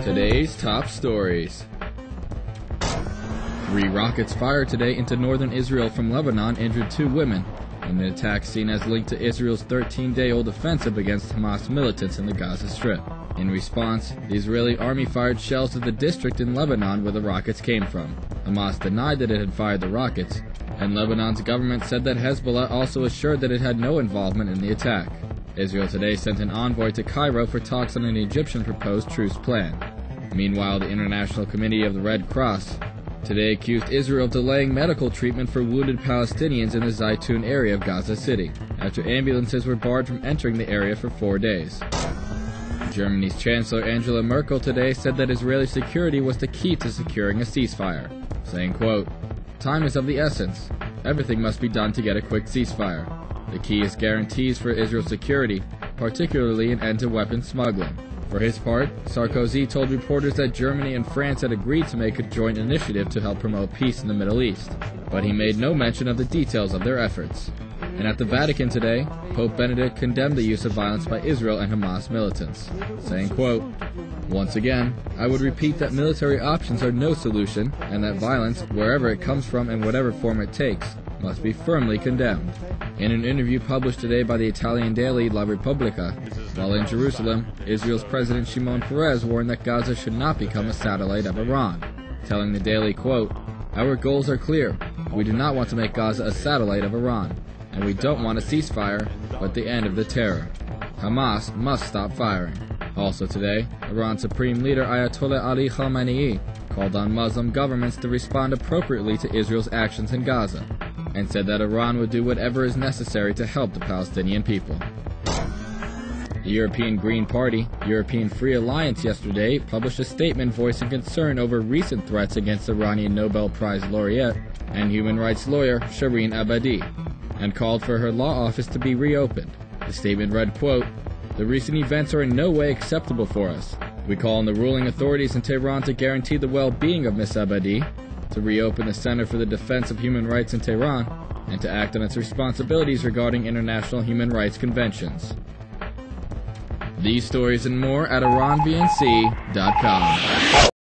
Today's top stories. 3 rockets fired today into northern Israel from Lebanon injured 2 women in an attack seen as linked to Israel's 13-day-old offensive against Hamas militants in the Gaza Strip. In response, the Israeli army fired shells at the district in Lebanon where the rockets came from. Hamas denied that it had fired the rockets, and Lebanon's government said that Hezbollah also assured that it had no involvement in the attack. Israel today sent an envoy to Cairo for talks on an Egyptian proposed truce plan. Meanwhile, the International Committee of the Red Cross today accused Israel of delaying medical treatment for wounded Palestinians in the Zeitoun area of Gaza City, after ambulances were barred from entering the area for 4 days. Germany's Chancellor Angela Merkel today said that Israeli security was the key to securing a ceasefire, saying, quote, "Time is of the essence. Everything must be done to get a quick ceasefire. The key is guarantees for Israel's security, particularly an end to weapons smuggling." For his part, Sarkozy told reporters that Germany and France had agreed to make a joint initiative to help promote peace in the Middle East, but he made no mention of the details of their efforts. And at the Vatican today, Pope Benedict condemned the use of violence by Israel and Hamas militants, saying, quote, "Once again, I would repeat that military options are no solution, and that violence, wherever it comes from and whatever form it takes, must be firmly condemned." In an interview published today by the Italian daily La Repubblica, while in Jerusalem, Israel's President Shimon Peres warned that Gaza should not become a satellite of Iran, telling the daily, quote, "Our goals are clear. We do not want to make Gaza a satellite of Iran, and we don't want a ceasefire, but the end of the terror. Hamas must stop firing." Also today, Iran's Supreme Leader Ayatollah Ali Khamenei called on Muslim governments to respond appropriately to Israel's actions in Gaza, and said that Iran would do whatever is necessary to help the Palestinian people. The European Green Party, European Free Alliance yesterday published a statement voicing concern over recent threats against Iranian Nobel Prize laureate and human rights lawyer Shireen Ebadi, and called for her law office to be reopened. The statement read, quote, "The recent events are in no way acceptable for us. We call on the ruling authorities in Tehran to guarantee the well-being of Ms. Ebadi, to reopen the Center for the Defense of Human Rights in Tehran, and to act on its responsibilities regarding international human rights conventions." These stories and more at IranVNC.com.